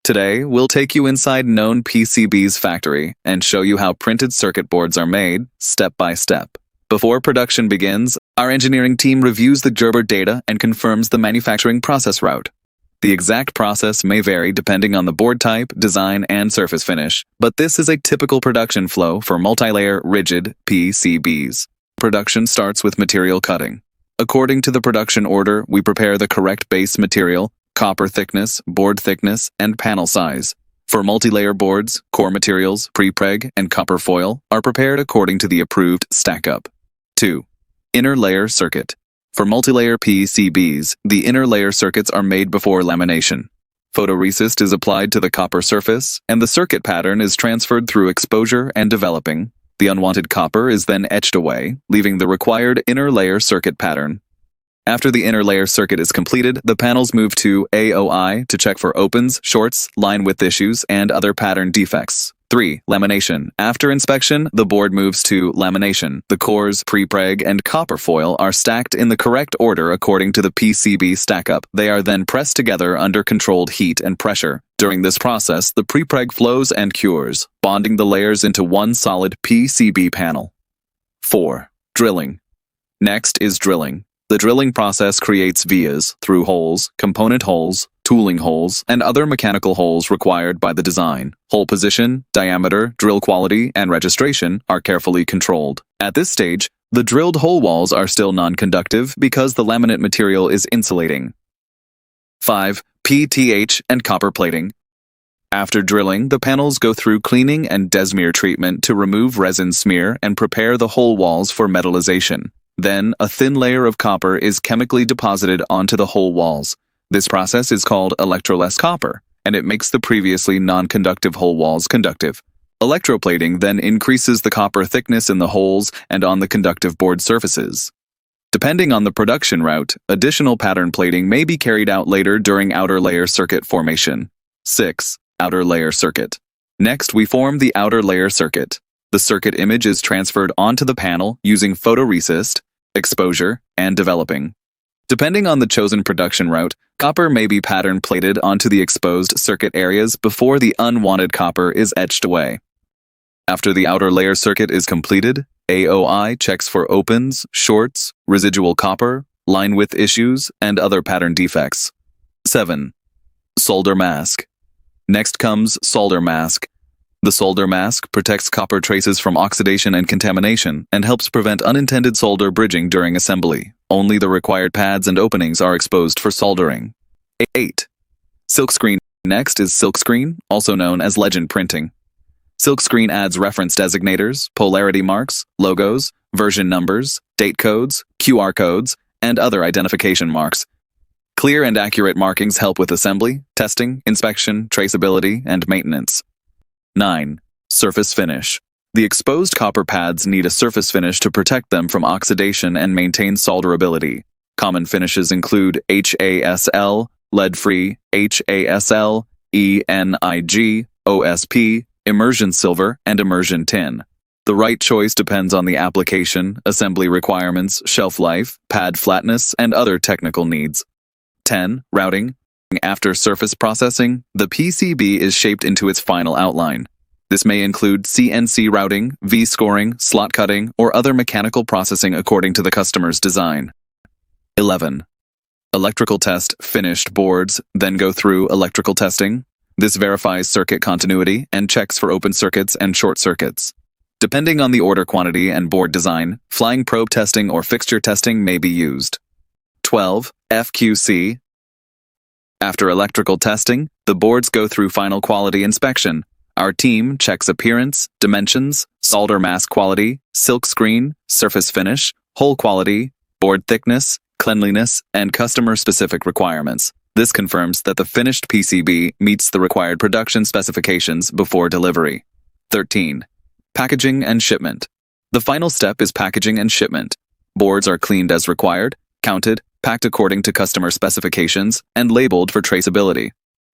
Today, we'll take you inside knownPCB's factory and show you how printed circuit boards are made, step by step. Before production begins, our engineering team reviews the Gerber data and confirms the manufacturing process route. The exact process may vary depending on the board type, design, and surface finish, but this is a typical production flow for multilayer rigid PCBs. Production starts with material cutting. According to the production order, we prepare the correct base material, copper thickness, board thickness, and panel size. For multi-layer boards, core materials, prepreg, and copper foil are prepared according to the approved stack-up. 2. Inner layer circuit. For multi-layer PCBs, the inner layer circuits are made before lamination. Photoresist is applied to the copper surface, and the circuit pattern is transferred through exposure and developing. The unwanted copper is then etched away, leaving the required inner layer circuit pattern. After the inner layer circuit is completed, the panels move to AOI to check for opens, shorts, line width issues, and other pattern defects. 3. Lamination. After inspection, the board moves to lamination. The cores, prepreg, and copper foil are stacked in the correct order according to the PCB stack-up. They are then pressed together under controlled heat and pressure. During this process, the prepreg flows and cures, bonding the layers into one solid PCB panel. 4. Drilling. Next is drilling. The drilling process creates vias, through holes, component holes, tooling holes, and other mechanical holes required by the design. Hole position, diameter, drill quality, and registration are carefully controlled. At this stage, the drilled hole walls are still non-conductive because the laminate material is insulating. 5. PTH and copper plating. After drilling, the panels go through cleaning and Desmear treatment to remove resin smear and prepare the hole walls for metallization. Then, a thin layer of copper is chemically deposited onto the hole walls. This process is called Electroless copper, and it makes the previously non-conductive hole walls conductive. Electroplating then increases the copper thickness in the holes and on the conductive board surfaces. Depending on the production route, additional pattern plating may be carried out later during outer layer circuit formation. 6. Outer layer circuit. Next, we form the outer layer circuit. The circuit image is transferred onto the panel using photoresist, exposure, and developing. Depending on the chosen production route, copper may be pattern plated onto the exposed circuit areas before the unwanted copper is etched away. After the outer layer circuit is completed, AOI checks for opens, shorts, residual copper, line width issues, and other pattern defects. 7. Solder mask. Next comes solder mask. The solder mask protects copper traces from oxidation and contamination and helps prevent unintended solder bridging during assembly. Only the required pads and openings are exposed for soldering. 8. Silkscreen. Next is Silkscreen, also known as legend printing. Silkscreen adds reference designators, polarity marks, logos, version numbers, date codes, QR codes, and other identification marks. Clear and accurate markings help with assembly, testing, inspection, traceability, and maintenance. 9. Surface finish. The exposed copper pads need a surface finish to protect them from oxidation and maintain solderability. Common finishes include HASL, lead-free, HASL, ENIG, OSP, immersion silver, and immersion tin. The right choice depends on the application, assembly requirements, shelf life, pad flatness, and other technical needs. 10. Routing. After surface processing, the PCB is shaped into its final outline. This may include CNC routing, V-scoring, slot cutting, or other mechanical processing according to the customer's design. 11. Electrical test. Finished boards then go through electrical testing. This verifies circuit continuity and checks for open circuits and short circuits. Depending on the order quantity and board design, flying probe testing or fixture testing may be used. 12. FQC. After electrical testing, the boards go through final quality inspection. Our team checks appearance, dimensions, solder mask quality, silkscreen, surface finish, hole quality, board thickness, cleanliness, and customer-specific requirements. This confirms that the finished PCB meets the required production specifications before delivery. 13. Packaging and shipment. The final step is packaging and shipment. Boards are cleaned as required, counted, packed according to customer specifications, and labeled for traceability.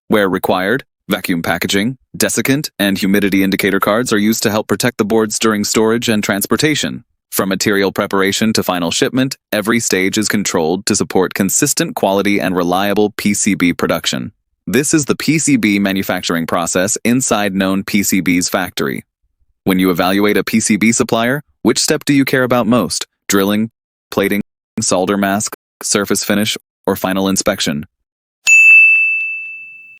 Where required, vacuum packaging, desiccant, and humidity indicator cards are used to help protect the boards during storage and transportation. From material preparation to final shipment, every stage is controlled to support consistent quality and reliable PCB production. This is the PCB manufacturing process inside knownPCB's factory. When you evaluate a PCB supplier, which step do you care about most? Drilling, plating, solder mask, surface finish, or final inspection?